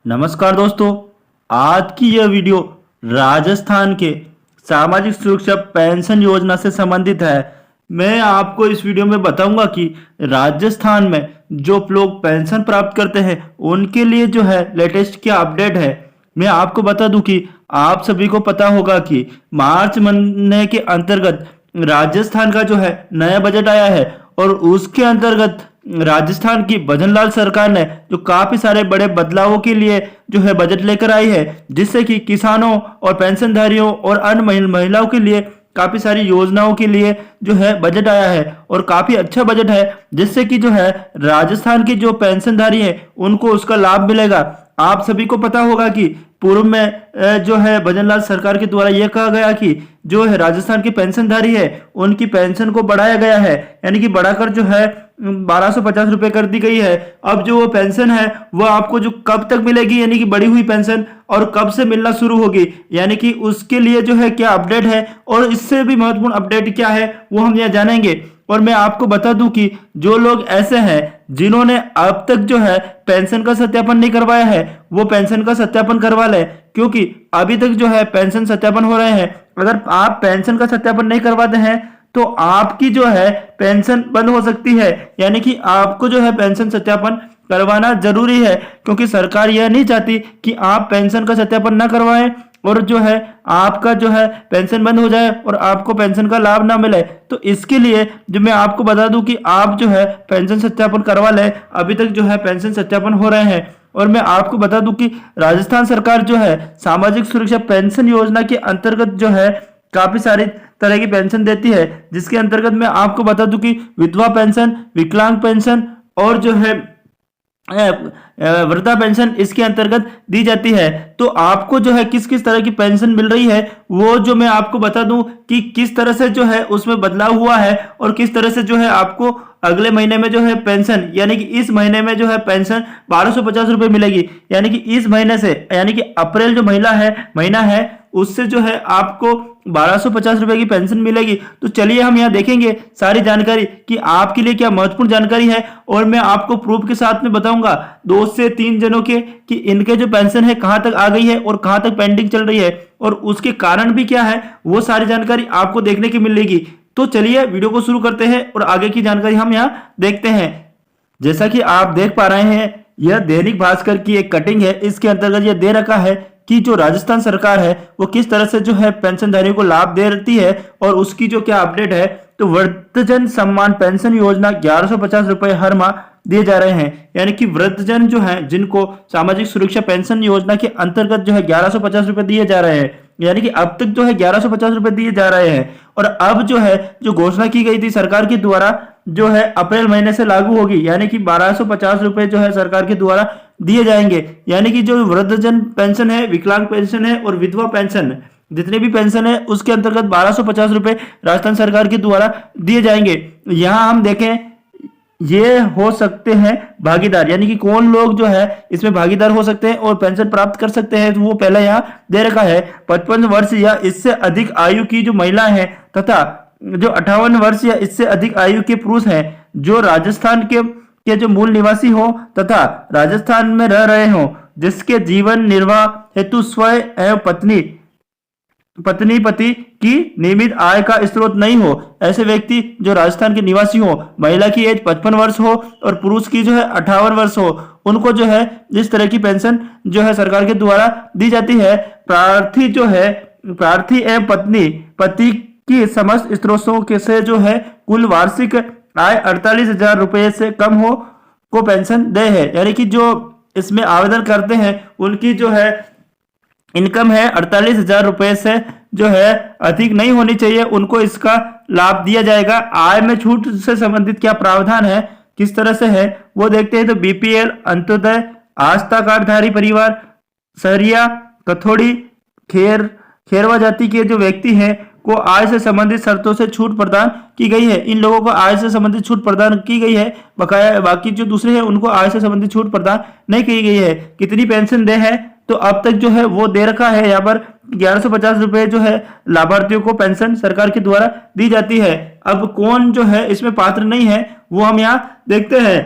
नमस्कार दोस्तों। आज की यह वीडियो राजस्थान के सामाजिक सुरक्षा पेंशन योजना से संबंधित है। मैं आपको इस वीडियो में बताऊंगा कि राजस्थान में जो लोग पेंशन प्राप्त करते हैं उनके लिए जो है लेटेस्ट क्या अपडेट है। मैं आपको बता दूं कि आप सभी को पता होगा कि मार्च महीने के अंतर्गत राजस्थान का जो है नया बजट आया है और उसके अंतर्गत राजस्थान की भजनलाल सरकार ने जो काफी सारे बड़े बदलावों के लिए जो है बजट लेकर आई है, जिससे कि किसानों और पेंशनधारियों और अन्य महिलाओं के लिए काफी सारी योजनाओं के लिए जो है बजट आया है और काफी अच्छा बजट है, जिससे कि जो है राजस्थान के जो पेंशनधारी हैं उनको उसका लाभ मिलेगा। आप सभी को पता होगा कि पूर्व में जो है भजनलाल सरकार के द्वारा यह कहा गया कि जो है राजस्थान के पेंशनधारी है उनकी पेंशन को बढ़ाया गया है, यानी कि बढ़ाकर जो है 1250 रुपए कर दी गई है। अब जो वो पेंशन है वो आपको जो कब तक मिलेगी, यानी कि बढ़ी हुई पेंशन, और कब से मिलना शुरू होगी, यानी कि उसके लिए जो है क्या अपडेट है और इससे भी महत्वपूर्ण अपडेट क्या है वो हम यहाँ जानेंगे। और मैं आपको बता दूं कि जो लोग ऐसे हैं जिन्होंने अब तक जो है पेंशन का सत्यापन नहीं करवाया है वो पेंशन का सत्यापन करवा ले, क्योंकि अभी तक जो है पेंशन सत्यापन हो रहे हैं। अगर आप पेंशन का सत्यापन नहीं करवाते हैं तो आपकी जो है पेंशन बंद हो सकती है, यानी कि आपको जो है पेंशन सत्यापन करवाना जरूरी है, क्योंकि सरकार यह नहीं चाहती कि आप पेंशन का सत्यापन ना करवाएं और जो है आपका जो है पेंशन बंद हो जाए और आपको पेंशन का लाभ ना मिले। तो इसके लिए जो मैं आपको बता दूं कि आप जो है पेंशन सत्यापन करवा लें। अभी तक जो है पेंशन सत्यापन हो रहे हैं। और मैं आपको बता दूं कि राजस्थान सरकार जो है सामाजिक सुरक्षा पेंशन योजना के अंतर्गत जो है काफी सारी तरह की पेंशन देती है, जिसके अंतर्गत मैं आपको बता दूं कि विधवा पेंशन, विकलांग पेंशन और जो है वृद्धा पेंशन इसके अंतर्गत दी जाती है। तो आपको जो है किस किस तरह की पेंशन मिल रही है वो जो मैं आपको बता दूं कि किस तरह से जो है उसमें बदलाव हुआ है और किस तरह से जो है आपको अगले महीने में जो है पेंशन, यानी कि इस महीने में जो है पेंशन 1250 रुपए मिलेगी, यानी कि इस महीने से, यानी कि अप्रैल जो महीना है उससे जो है आपको 1250 रुपए की पेंशन मिलेगी। तो चलिए हम यहाँ देखेंगे सारी जानकारी कि आपके लिए क्या महत्वपूर्ण जानकारी है, और मैं आपको प्रूफ के साथ में बताऊंगा 2 से 3 जनों के कि इनके जो पेंशन है कहां तक आ गई है और कहां तक पेंडिंग चल रही है और उसके कारण भी क्या है, वो सारी जानकारी आपको देखने की मिलेगी। तो चलिए वीडियो को शुरू करते हैं और आगे की जानकारी हम यहाँ देखते हैं। जैसा कि आप देख पा रहे हैं यह दैनिक भास्कर की एक कटिंग है। इसके अंतर्गत यह दे रखा है कि जो राजस्थान सरकार है वो किस तरह से जो है पेंशनधारियों को लाभ दे रही है और उसकी जो क्या अपडेट है। तो वृद्धजन सम्मान पेंशन योजना 1150 रुपए हर माह दिए जा रहे हैं, यानी कि वृद्धजन जो है जिनको सामाजिक सुरक्षा पेंशन योजना के अंतर्गत जो है 1150 रुपए दिए जा रहे हैं, यानी कि अब तक जो है 1150 रुपए दिए जा रहे हैं। और अब जो है जो घोषणा की गई थी सरकार के द्वारा जो है अप्रैल महीने से लागू होगी, यानी कि 1250 रुपए जो है सरकार के द्वारा दिए जाएंगे। यानी कि जो वृद्धजन पेंशन है, विकलांग पेंशन है और विधवा पेंशन, जितने भी पेंशन है उसके अंतर्गत 1250 रुपए राजस्थान सरकार के द्वारा दिए जाएंगे। यहाँ हम देखें ये हो सकते हैं भागीदार, यानी कि कौन लोग जो है इसमें भागीदार हो सकते हैं और पेंशन प्राप्त कर सकते हैं। तो वो पहले यहाँ दे रखा है 55 वर्ष या इससे अधिक आयु की जो महिला है तथा जो 58 वर्ष या इससे अधिक आयु के पुरुष हैं जो राजस्थान के जो मूल निवासी हो तथा राजस्थान में रह रहे हो, जिसके जीवन निर्वाह हेतु स्वयं एवं पति की नियमित आय का स्रोत नहीं हो, ऐसे व्यक्ति जो राजस्थान के निवासी हो, महिला की एज 55 वर्ष हो और पुरुष की जो है 58 वर्ष हो, उनको जो है इस तरह की पेंशन जो है सरकार के द्वारा दी जाती है। प्रार्थी एवं पति की समस्त स्रोतों के से जो है कुल वार्षिक आय 48,000 रुपए से कम हो को पेंशन दे है, यानी कि जो इसमें आवेदन करते हैं उनकी जो है इनकम है 48,000 रुपए से जो है अधिक नहीं होनी चाहिए, उनको इसका लाभ दिया जाएगा। आय में छूट से संबंधित क्या प्रावधान है, किस तरह से है वो देखते हैं। तो बीपीएल, अंत्योदय, आस्था कार्डधारी परिवार, सहरिया, कथोड़ी, खेरवा जाति के जो व्यक्ति हैं को आय से संबंधित शर्तों से छूट प्रदान की गई है। इन लोगों को आय से संबंधित छूट प्रदान की गई है, बकाया बाकी जो दूसरे हैं उनको आय से संबंधित छूट प्रदान नहीं की गई है। कितनी पेंशन दे है, तो अब तक जो है वो दे रखा है यहाँ पर 1150 रुपए जो है लाभार्थियों को पेंशन सरकार के द्वारा दी जाती है। अब कौन जो है इसमें पात्र नहीं है वो हम यहाँ देखते हैं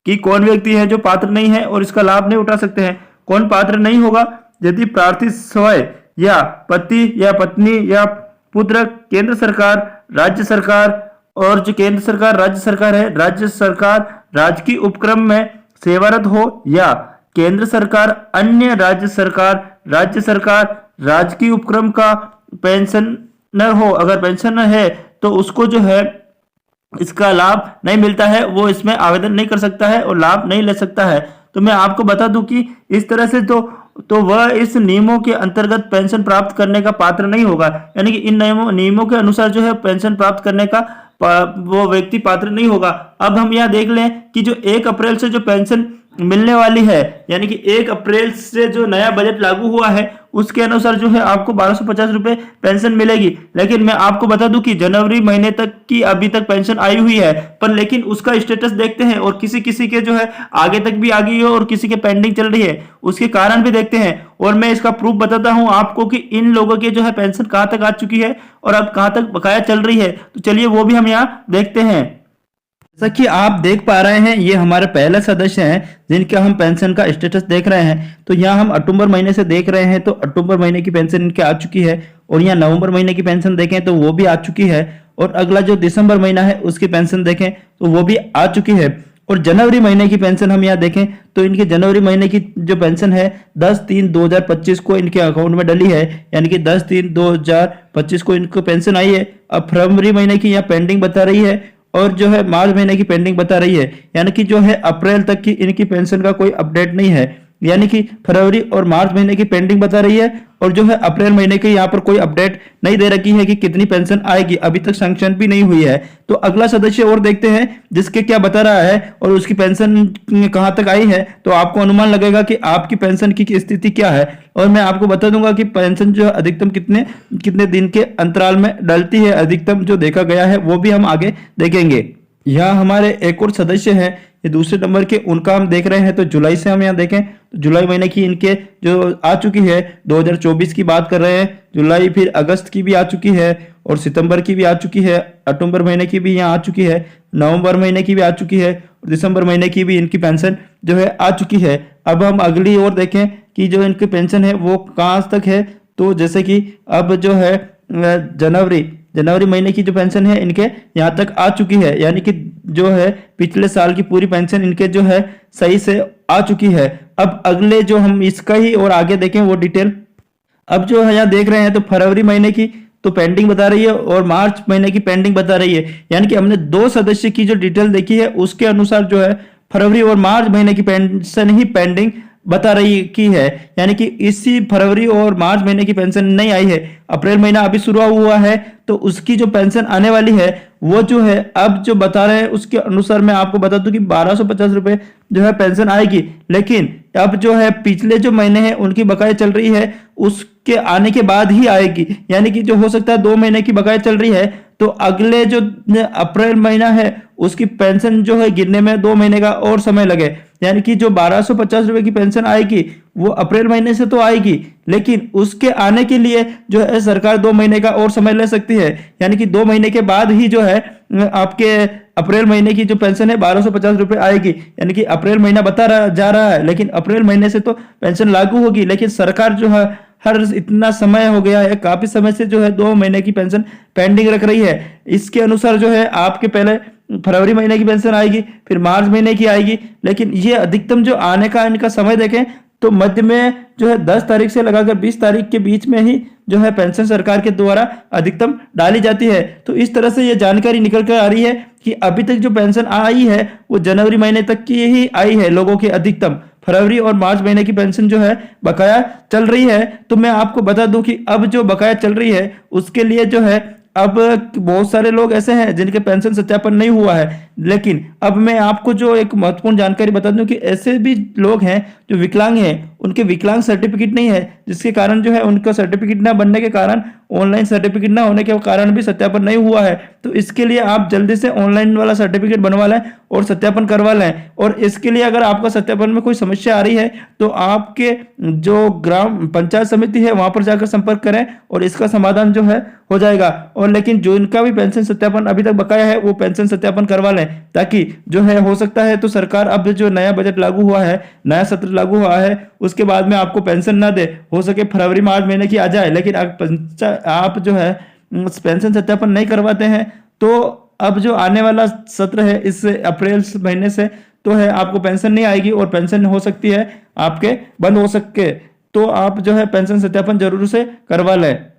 कि कौन व्यक्ति है जो पात्र नहीं है और इसका लाभ नहीं उठा सकते हैं। कौन पात्र नहीं होगा? यदि प्रार्थी स्वयं या पति या पत्नी या पुत्र केंद्र सरकार, राज्य सरकार, और जो केंद्र सरकार राज्य सरकार है, राज्य सरकार राजकीय उपक्रम में सेवारत हो, या केंद्र सरकार अन्य राज्य सरकार राजकीय उपक्रम का पेंशनर हो। अगर पेंशनर है तो उसको जो है इसका लाभ नहीं मिलता है, वो इसमें आवेदन नहीं कर सकता है और लाभ नहीं ले सकता है। तो मैं आपको बता दूं कि इस तरह से तो वह इस नियमों के अंतर्गत पेंशन प्राप्त करने का पात्र नहीं होगा। यानी कि इन नियमों के अनुसार जो है पेंशन प्राप्त करने का वो व्यक्ति पात्र नहीं होगा। अब हम यह देख लें कि जो 1 अप्रैल से जो पेंशन मिलने वाली है, यानी कि 1 अप्रैल से जो नया बजट लागू हुआ है उसके अनुसार जो है आपको 1250 रुपए पेंशन मिलेगी। लेकिन मैं आपको बता दूं कि जनवरी महीने तक की अभी तक पेंशन आई हुई है, पर लेकिन उसका स्टेटस देखते हैं और किसी किसी के जो है आगे तक भी आ गई है और किसी के पेंडिंग चल रही है, उसके कारण भी देखते हैं। और मैं इसका प्रूफ बताता हूं आपको कि इन लोगों के जो है पेंशन कहां तक आ चुकी है और अब कहां तक बकाया चल रही है। तो चलिए वो भी हम यहाँ देखते हैं। जैसा कि आप देख पा रहे हैं, ये हमारे पहले सदस्य हैं जिनका हम पेंशन का स्टेटस देख रहे हैं। तो यहाँ हम अक्टूबर महीने से देख रहे हैं, तो अक्टूबर महीने की पेंशन इनके आ चुकी है, और यहाँ नवंबर महीने की पेंशन देखें तो वो भी आ चुकी है, और अगला जो दिसंबर महीना है उसकी पेंशन देखें तो वो भी आ चुकी है। और जनवरी महीने की पेंशन हम यहाँ देखें तो इनके जनवरी महीने की जो पेंशन है 10/3/2025 को इनके अकाउंट में डली है, यानी कि 10/3/2025 को इनको पेंशन आई है। अब फरवरी महीने की यहाँ पेंडिंग बता रही है, और जो है मार्च महीने की पेंडिंग बता रही है, यानी कि जो है अप्रैल तक की इनकी पेंशन का कोई अपडेट नहीं है। यानी कि फरवरी और मार्च महीने की पेंडिंग बता रही है, और जो है अप्रैल महीने की यहाँ पर कोई अपडेट नहीं दे रखी है कि कितनी पेंशन आएगी, अभी तक सैंक्शन भी नहीं हुई है। तो अगला सदस्य और देखते हैं जिसके क्या बता रहा है और उसकी पेंशन कहाँ तक आई है, तो आपको अनुमान लगेगा कि आपकी पेंशन की स्थिति क्या है। और मैं आपको बता दूंगा कि पेंशन जो अधिकतम कितने कितने दिन के अंतराल में डलती है, अधिकतम जो देखा गया है वो भी हम आगे देखेंगे। यहाँ हमारे एक और सदस्य हैं, ये दूसरे नंबर के, उनका हम देख रहे हैं। तो जुलाई से हम यहाँ देखें तो जुलाई महीने की इनके जो आ चुकी है 2024 की बात कर रहे हैं, जुलाई, फिर अगस्त की भी आ चुकी है, और सितंबर की भी आ चुकी है, अक्टूबर महीने की भी यहाँ आ चुकी है, नवंबर महीने की भी आ चुकी है, और दिसंबर महीने की भी इनकी पेंशन जो है आ चुकी है। अब हम अगली ओर देखें कि जो इनकी पेंशन है वो कहाँ तक है। तो जैसे कि अब जो है जनवरी महीने की जो पेंशन है इनके यहाँ तक आ चुकी है, यानी कि जो है पिछले साल की पूरी पेंशन इनके जो है सही से आ चुकी है। अब अगले जो हम इसका ही और आगे देखें वो डिटेल, अब जो है यहाँ देख रहे हैं तो फरवरी महीने की तो पेंडिंग बता रही है और मार्च महीने की पेंडिंग बता रही है, यानी कि हमने 2 सदस्य की जो डिटेल देखी है उसके अनुसार जो है फरवरी और मार्च महीने की पेंशन ही पेंडिंग बता रही की है, यानी कि इसी फरवरी और मार्च महीने की पेंशन नहीं आई है। अप्रैल महीना अभी शुरू हुआ है तो उसकी जो पेंशन आने वाली है वो जो है अब जो बता रहे हैं उसके अनुसार मैं आपको बता दूं कि 1250 रुपए जो है पेंशन आएगी। लेकिन अब जो है पिछले जो महीने हैं उनकी बकाया चल रही है उसके आने के बाद ही आएगी, यानी कि जो हो सकता है 2 महीने की बकाया चल रही है तो अगले जो अप्रैल महीना है उसकी पेंशन जो है गिरने में 2 महीने का और समय लगे, यानी कि जो 1250 रुपए की पेंशन आएगी वो अप्रैल महीने से तो आएगी, लेकिन उसके आने के लिए जो है सरकार 2 महीने का और समय ले सकती है, यानी कि 2 महीने के बाद ही जो है आपके अप्रैल महीने की जो पेंशन है 1250 रुपए आएगी। यानी कि अप्रैल महीना जा रहा है लेकिन अप्रैल महीने से तो पेंशन लागू होगी, लेकिन सरकार जो है हर इतना समय हो गया है, काफी समय से जो है 2 महीने की पेंशन पेंडिंग रख रही है। इसके अनुसार जो है आपके पहले फरवरी महीने की पेंशन आएगी, फिर मार्च महीने की आएगी, लेकिन ये अधिकतम जो आने का इनका समय देखें तो मध्य में जो है 10 तारीख से लगाकर 20 तारीख के बीच में ही जो है पेंशन सरकार के द्वारा अधिकतम डाली जाती है। तो इस तरह से ये जानकारी निकल कर आ रही है कि अभी तक जो पेंशन आई है वो जनवरी महीने तक की ही आई है लोगों की अधिकतम, फरवरी और मार्च महीने की पेंशन जो है बकाया चल रही है। तो मैं आपको बता दूं कि अब जो बकाया चल रही है उसके लिए जो है अब बहुत सारे लोग ऐसे हैं जिनके पेंशन सत्यापन नहीं हुआ है, लेकिन अब मैं आपको जो एक महत्वपूर्ण जानकारी बता दूं कि ऐसे भी लोग हैं जो विकलांग हैं, उनके विकलांग सर्टिफिकेट नहीं है, जिसके कारण जो है उनका सर्टिफिकेट ना बनने के कारण, ऑनलाइन सर्टिफिकेट ना होने के कारण भी सत्यापन नहीं हुआ है। तो इसके लिए आप जल्दी से ऑनलाइन वाला सर्टिफिकेट बनवा लें और सत्यापन करवा लें। और इसके लिए अगर आपका सत्यापन में कोई समस्या आ रही है तो आपके जो ग्राम पंचायत समिति है वहां पर जाकर संपर्क करें और इसका समाधान जो है हो जाएगा। और लेकिन जो इनका भी पेंशन सत्यापन अभी तक बकाया है वो पेंशन सत्यापन करवा लें, ताकि जो है हो सकता है तो सरकार अब जो नया बजट लागू हुआ है, नया सत्र लागू हुआ है, उसके बाद में आपको पेंशन ना दे, हो सके फरवरी मार्च महीने की आ जाए, लेकिन आप जो है पेंशन सत्यापन नहीं करवाते हैं तो अब जो आने वाला सत्र है इस अप्रैल महीने से तो है आपको पेंशन नहीं आएगी और पेंशन हो सकती है आपके बंद हो सके। तो आप जो है पेंशन सत्यापन जरूर से करवा लें।